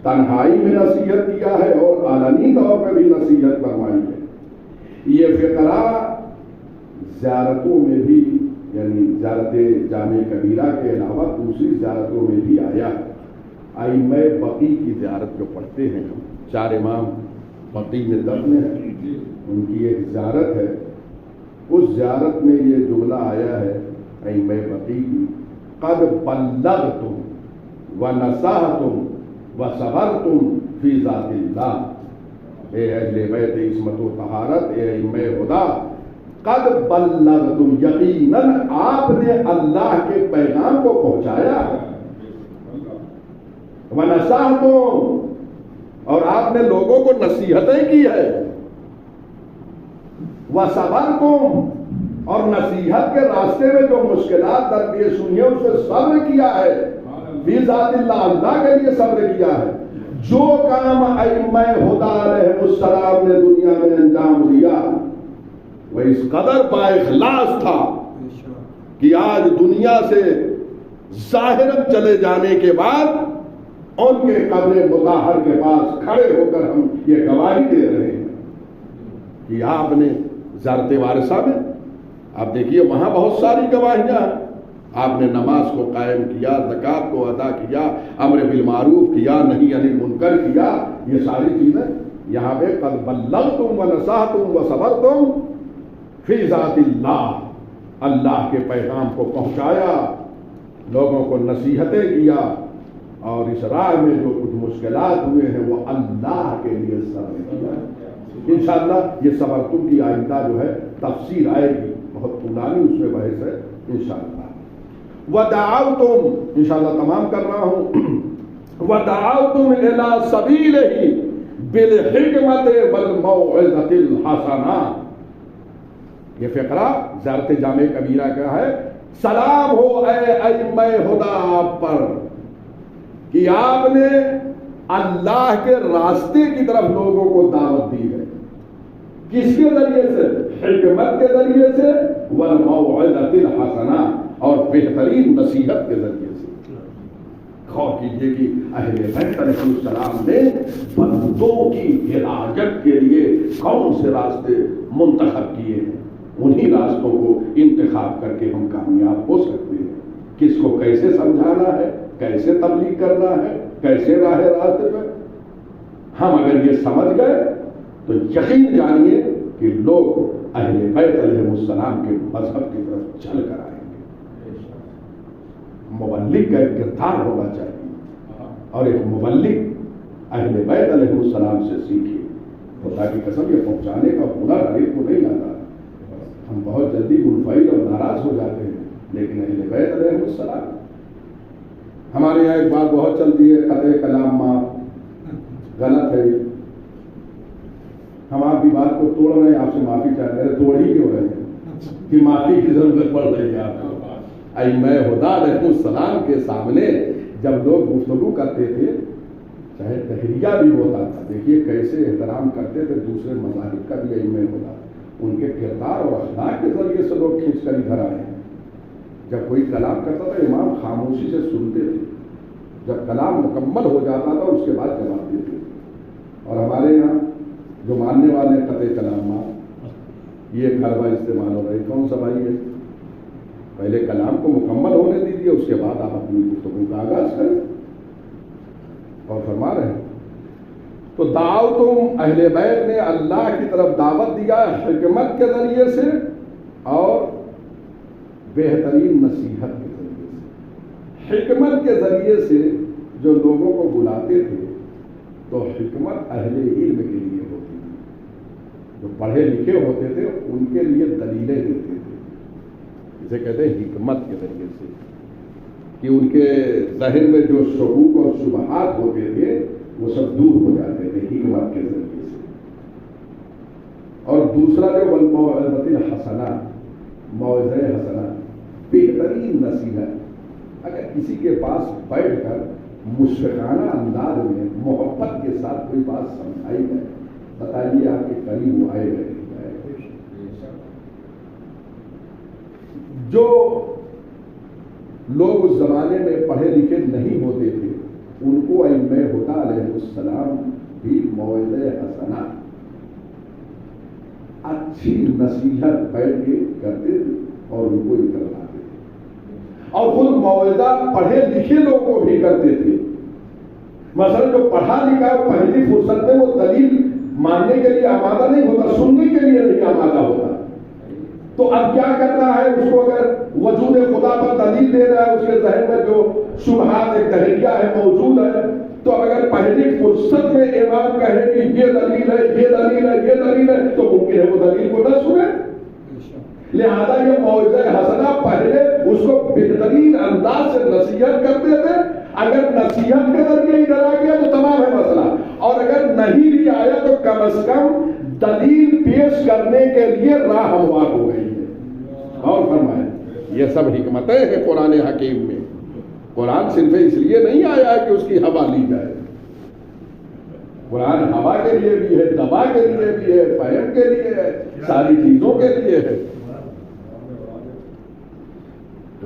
تنہائی میں نصیحت کیا ہے اور عالمی طور پہ بھی نصیحت فرمائی ہے۔ یہ فقرہ زیارتوں میں بھی، یعنی زیارت جامع کبیرہ کے علاوہ دوسری زیارتوں میں بھی آیا ہے۔ ائمہ بقی کی زیارت جو پڑھتے ہیں ہم 4 امام بقیع میں دفن ہیں، ان کی ایک زیارت ہے، اس زیارت میں یہ جملہ آیا ہے ائمہ بقیع کی، قد بلغتم ونصحتم وصبرتم فی ذات اللہ، اے اہل بیت عصمت و طہارت، اے ائمہ خدا، قد بلغتم، یقیناً آپ نے اللہ کے پیغام کو پہنچایا، ونصحتم، اور آپ نے لوگوں کو نصیحتیں کی ہے، وصبرتم، اور نصیحت کے راستے میں جو مشکلات درپیش ہوئی ہیں اس پہ صبر کیا ہے، فی ذات اللہ، اللہ کے لیے صبر کیا ہے۔ جو کام ائمہ خدا علیہ السلام نے دنیا میں انجام دیا وہ اس قدر با اخلاص تھا کہ آج دنیا سے ظاہراً چلے جانے کے بعد ان کے قبر مطہر کے پاس کھڑے ہو کر ہم یہ گواہی دے رہے ہیں کہ آپ نے زیارت وارثہ میں، آپ دیکھیے وہاں بہت ساری گواہیاں ہیں، آپ نے نماز کو قائم کیا، زکوٰۃ کو ادا کیا، امر بالمعروف کیا، نہی عن المنکر کیا، یہ ساری چیزیں یہاں پہ قد بلغتم ونصحتم وصبرتم فی ذات اللہ، اللہ کے پیغام کو پہنچایا، لوگوں کو نصیحتیں کیا، اور اس راہ میں جو کچھ مشکلات ہوئے ہیں وہ اللہ کے لیے صبر کیا۔ انشاءاللہ یہ صبرتم کی آئندہ جو ہے تفسیر آئے گی، بہت پرانی اس میں بحث ہے انشاءاللہ۔ وَدَعَوْتُمْ، انشاءاللہ تمام کر رہا ہوں، وَدَعَوْتُمْ إِلَىٰ سَبِيلِهِ بِالْحِکْمَةِ وَالْمَوْعِظَةِ الْحَسَنَةِ، یہ فقرہ زیارت جامع کبیرہ کا ہے۔ سلام ہو اے ائمہ خدا آپ پر کہ آپ نے اللہ کے راستے کی طرف لوگوں کو دعوت دی ہے، کس کے ذریعے سے؟ حکمت کے ذریعے سے، والموعظۃ الحسنہ، اور بہترین نصیحت کے ذریعے سے۔ غور کیجیے کہ اہل بیت علیہ السلام نے بندوں کی ہدایت کے لیے کون سے راستے منتخب کیے ہیں، انہی راستوں کو انتخاب کر کے ہم کامیاب ہو سکتے ہیں۔ کس کو کیسے سمجھانا ہے، کیسے تبلیغ کرنا ہے، کیسے راہ راستے پہ، ہم اگر یہ سمجھ گئے تو یقین جانیے کہ لوگ اہل بیت علیہ السلام کے مذہب کی طرف چل کر آئیں گے۔ مبلغ کا ایک کردار ہونا چاہیے، اور ایک مبلغ اہل بیت علیہ السلام سے سیکھے۔ خدا کی قسم یہ پہنچانے کا ہنر ہر ایک کو نہیں آتا، ہم بہت جلدی منفعل اور ناراض ہو جاتے ہیں، لیکن اہل بیت علیہ السلام، ہمارے یہاں ایک بات بہت چلتی ہے، قطع کلام معاف، غلط ہے، ہم آپ کی بات کو توڑ رہے ہیں، آپ سے معافی چاہ رہے ہیں، توڑ ہی کیوں رہے ہیں کہ معافی کی ضرورت پڑ رہی ہے آپ کو۔ ائمہ خدا علیہ السلام کے سامنے جب لوگ گفتگو کرتے تھے، چاہے تحریہ بھی ہوتا تھا، دیکھیے کیسے احترام کرتے تھے دوسرے مذاہب کا بھی ائمہ خدا، ان کے کردار اور اخلاق کے ذریعے سے لوگ کھینچ کر ادھر آئے ہیں۔ جب کوئی کلام کرتا تھا امام خاموشی سے سنتے تھے، جب کلام مکمل ہو جاتا تھا اس کے بعد جواب دیتے تھے۔ اور ہمارے یہاں جو ماننے والے قطع کلام یہ ایک حربہ استعمال ہو رہا ہے، کون سا بھائی ہے؟ پہلے کلام کو مکمل ہونے دیجیے، اس کے بعد آپ اپنی گفتگو کا آغاز کریں، اور فرما رہے ہیں تو دعوتم، اہل بیت نے اللہ کی طرف دعوت دیا حکمت کے ذریعے سے اور بہترین نصیحت کے ذریعے سے۔ حکمت کے ذریعے سے جو لوگوں کو بلاتے تھے تو حکمت اہل علم کے لیے ہوتی تھی، جو پڑھے لکھے ہوتے تھے ان کے لیے دلیلیں دیتے تھے، اسے کہتے ہیں حکمت کے ذریعے سے، کہ ان کے ذہن میں جو شکوک اور شبہات ہوتے تھے وہ سب دور ہو جاتے تھے حکمت کے ذریعے سے۔ اور دوسرا جو والموعظۃ الحسنہ، موعظہ حسنہ، بہترین نصیحت، اگر کسی کے پاس بیٹھ کر مشفقانہ انداز میں محبت کے ساتھ کوئی بات سمجھائی جائے، بتائیے آپ کے قریب وہ آئے گئے۔ جو لوگ اس زمانے میں پڑھے لکھے نہیں ہوتے تھے ان کو ائمہ خدا علیہ السلام بھی موعظہ حسنہ، اچھی نصیحت بیٹھ کے کرتے تھے اور ان کو نکلواتے تھے، اور خود موعظہ پڑھے لکھے لوگوں کو بھی کرتے تھے۔ مثلا جو پڑھا لکھا ہے پہلی فرصت میں وہ دلیل ماننے کے لیے آمادہ نہیں ہوتا، سننے کے لیے نہیں آمادہ ہوتا، تو اب کیا کرنا ہے؟ اس کو اگر وجود خدا پر دلیل دے رہا ہے، اس کے ذہن میں جو شبہات ایک دہریہ ہے موجود ہے، تو اگر پہلی فرصت میں امام کہے کہ یہ دلیل ہے، یہ دلیل ہے، یہ دلیل ہے، تو ممکن ہے وہ دلیل کو نہ سنے۔ لہذا یہ موعظہ حسنہ پہلے اس کو بہترین انداز سے نصیحت کرتے تھے، اگر نصیحت کے ذریعے ادھر آ گیا تو تمام ہے مسئلہ، اور اگر نہیں بھی آیا تو کم از کم دلیل پیش کرنے کے لیے راہ ہموار ہو گئی ہے۔ اور فرمائیں یہ سب حکمتیں ہیں قرآن حکیم میں۔ قرآن صرف اس لیے نہیں آیا ہے کہ اس کی ہوا لی جائے، قرآن ہوا کے لیے بھی ہے، دوا کے لیے بھی ہے، فہم کے لیے ہے، ساری چیزوں کے لیے ہے۔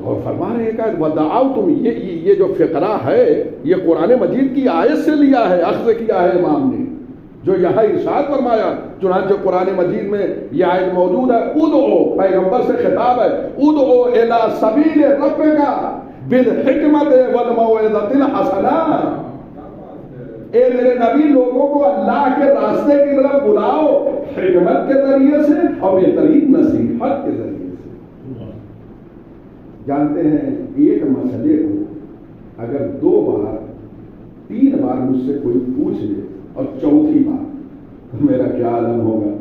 اور فرما رہے کہ ودعاؤ تم، یہ جو فقرہ ہے یہ قرآن مجید کی آیت سے لیا ہے، اخذ کیا ہے امام نے، جو یہاں ارشاد فرمایا۔ چنانچہ قرآن مجید میں یہ آیت موجود ہے، ادعو، پیغمبر سے خطاب ہے، ادعو الی سبیل ربک بالحکمت والموعظۃ الحسنہ، اے میرے نبی لوگوں کو اللہ کے راستے کی طرف بلاؤ، حکمت کے ذریعے سے اور بہترین نصیحت کے ذریعے سے۔ جانتے ہیں ایک مسئلے کو اگر 2 بار 3 بار مجھ سے کوئی پوچھ لے اور چوتھی بار تو میرا کیا عالم ہوگا؟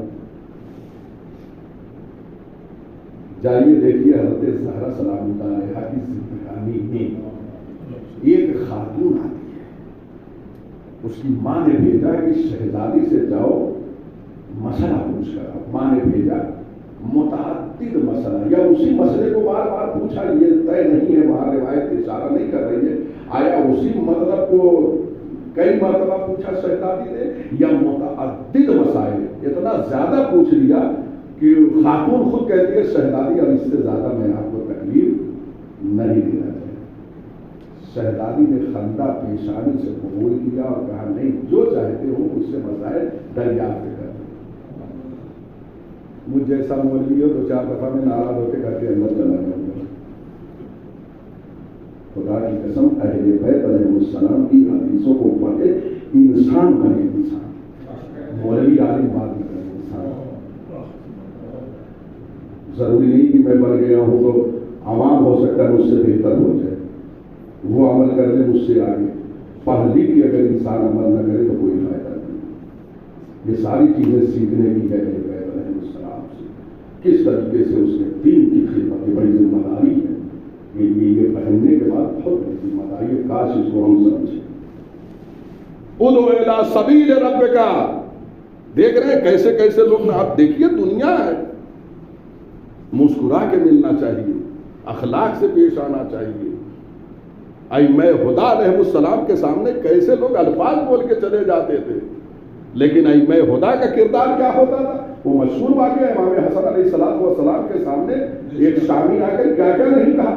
جائیے دیکھیے حضرت زہرا سلام اللہ علیہا کی زندگانی میں ایک خاتون آتی ہے، اس کی ماں نے بھیجا کہ شہزادی سے جاؤ مسئلہ پوچھ کر، ماں نے بھیجا متعدد مسئلہ یا اسی مسئلے کو بار بار پوچھا، یہ طے نہیں ہے، وہاں روایت اشارہ نہیں کر رہی ہے، آیا اسی مطلب کو کئی مرتبہ پوچھا شہزادی نے یا متعدد مسائل، اتنا زیادہ پوچھ لیا کہ خاتون خود کہتی ہے شہزادی اب اس سے زیادہ میں آپ کو تکلیف نہیں دینا چاہیے۔ شہزادی نے خندہ پیشانی سے قبول کیا اور کہا نہیں، جو چاہتے ہو اس سے مسائل دریافت کر۔ مجھ جیسا مولوی ہو 2-4 دفعہ میں ناراض ہو کے گھر کے اندر چلا جاؤں گا۔ خدا کی قسم اہل بیت علیہ السلام کی حدیثوں کو پڑھے، انسان بنے، انسان، مولوی عالم بات نہیں کرے، انسان۔ ضروری نہیں کہ میں بن گیا ہوں تو عوام ہو سکتا ہے مجھ سے بہتر ہو جائے، وہ عمل کر لے مجھ سے آگے۔ پڑھ لکھ کے اگر انسان عمل نہ کرے تو کوئی فائدہ نہیں۔ یہ ساری چیزیں سیکھنے کی ہے اہل بیت علیہ السلام سے، کس طریقے سے اس نے دین کی خدمت، یہ بڑی ذمہ داری ہے، یہ پہننے کے بعد بہت بڑی ذمہ داری ہے، کاش اس کو ہم سمجھیں۔ ادعو الی سبیل ربک، دیکھ رہے ہیں کیسے کیسے لوگ، آپ دیکھیے دنیا ہے، مسکرا کے ملنا چاہیے، اخلاق سے پیش آنا چاہیے۔ ائمہ ہدیٰ علیہ السلام کے سامنے کیسے لوگ الفاظ بول کے چلے جاتے تھے، لیکن ائمہ ہدیٰ کا کردار کیا ہوتا تھا؟ وہ مشہور واقعہ امام حسن علیہ السلام کے سامنے ایک شامی آ کر کیا کیا نہیں کہا،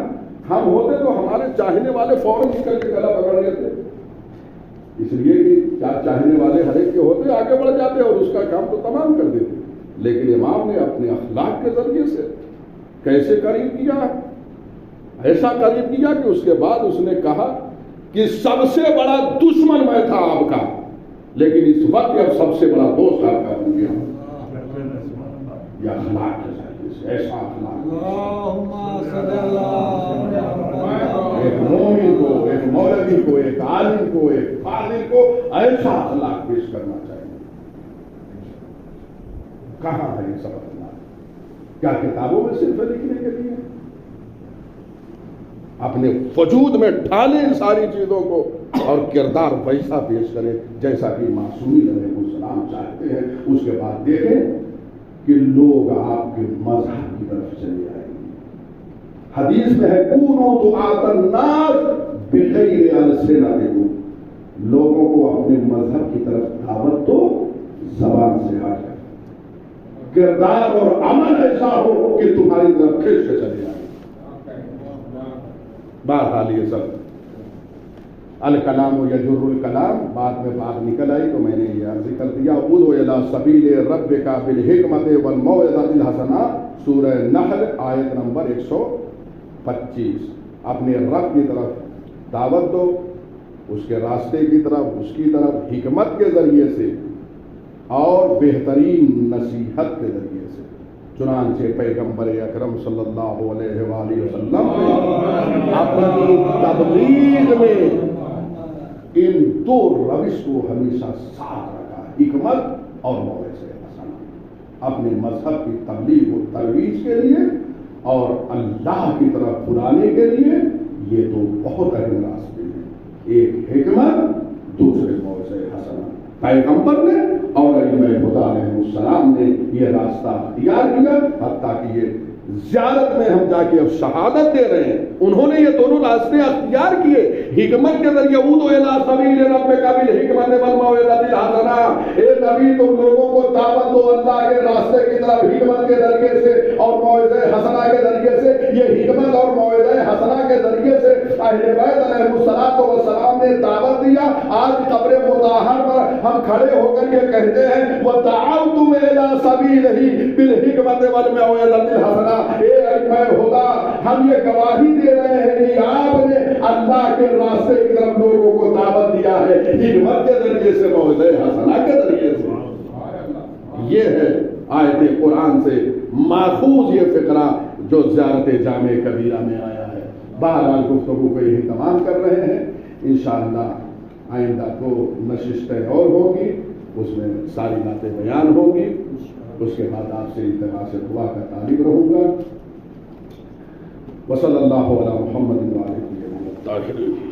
ہم ہوتے تو ہمارے چاہنے والے فوراً نکل کے گلا پکڑ لیتے، اس لیے کہ چاہنے والے ہر ایک کے ہوتے آگے بڑھ جاتے اور اس کا کام تو تمام کر دیتے، لیکن امام نے اپنے اخلاق کے ذریعے سے کیسے قریب کیا، ایسا قریب کیا کہ اس کے بعد اس نے کہا کہ سب سے بڑا دشمن میں تھا آپ کا، لیکن اس وقت اب سب سے بڑا دوست آپ کا ہو گیا۔ یہ اخلاق کے ذریعے سے، ایسا اخلاق، ایک مومن کو، ایک مولوی کو، ایک عالم کو، ایک فاضل کو ایسا اخلاق پیش کرنا چاہیے۔ کہاں ہے یہ سب اخلاق؟ کیا کتابوں میں صرف لکھنے کے لیے؟ اپنے وجود میں ڈھالیں ان ساری چیزوں کو اور کردار ویسا پیش کریں جیسا کہ معصومین علیہ السلام چاہتے ہیں۔ اس کے بعد دیکھیں کہ لوگ آپ کے مذہب کی طرف چلے آئیں گے۔ حدیث میں ہے کونوا دعاۃ الناس بغیر السنتکم، لوگوں کو اپنے مذہب کی طرف دعوت دو زبان سے ہٹ کر، کردار اور عمل ایسا ہو کہ تمہاری طرف کھینچ کے چلے آئے۔ بہرحال یہ سب الکلام یجر الکلام، بعد میں بات نکل آئی تو میں نے یہ عرض کر دیا۔ ادعو الی سبیل ربک بالحکمت والموعظۃ الحسنہ، سورہ نحل آیت نمبر 125۔ 25 اپنے رب کی طرف دعوت دو، حکمت کے ذریعے سے، موعظہ کے ذریعے سے، اور بہترین نصیحت کے ذریعے سے۔ 26 اپنے رب کی طرف دعوت دو، حکمت کے ذریعے سے، اور بہترین نصیحت کے ذریعے سے۔ اس کے راستے کی طرف، اس کی طرف حکمت کے ذریعے سے اور بہترین نصیحت کے ذریعے سے۔ چنانچہ پیغمبر اکرم صلی اللہ علیہ وآلہ وسلم نے اپنی تبلیغ میں ان دو روش کو ہمیشہ ساتھ رکھا، حکمت اور موعظہ حسنہ، اپنے مذہب کی تبلیغ و ترویج کے لیے اور اللہ کی طرف بلانے کے لیے۔ یہ دو بہت اہم راستے ہیں، ایک حکمت، دوسرے موعظہ حسنہ۔ پیغمبر نے اور ائمہ خدا علیہ السلام نے یہ راستہ اختیار کیا، حتیٰ کہ یہ زیارت میں ہم جا کے اب شہادت دے رہے ہیں، انہوں نے یہ دونوں راستے اختیار کیے۔ حکمت کے ذریعے ادعو الی سبیل ربک بالحکمت والموعظۃ الحسنہ، اے نبی تم لوگوں کو دعوت دو اللہ کے راستے کی طرف حکمت کے ذریعے سے اور موعظہ حسنہ کے ذریعے سے۔ یہ حکمت اور موعظہ حسنہ کے ذریعے سے اہل بیت علیہ السلام نے دعوت دیا۔ آج قبر مطہر پر ہم کھڑے ہو کر یہ کہتے ہیں وَدَعَوْتُمْ إِلَىٰ سَبِيلِهِ بِالْحِكْمَةِ وَالْمَوْعِظَةِ الْحَسَنَةِ، اے ائمہ خدا ہم یہ گواہی دے رہے ہیں کہ آپ نے اللہ کے راستے کی طرف لوگوں کو دعوت دیا ہے، حکمت کے ذریعے سے، موعظہ حسنہ کے ذریعے سے۔ یہ ہے آیت قرآن سے ماخوذ یہ فقرہ جو زیارت جامع کبیرہ میں آیا ہے۔ بہرحال گفتگو کو یہی تمام کر رہے ہیں، انشاءاللہ آئندہ کو نشستیں اور ہوگی، اس میں ساری باتیں بیان ہوں گی، اس کے بعد آپ سے اتباع سے دعا کا طالب رہوں گا۔ وصلی اللہ علی محمد وآلہ وصحبہ۔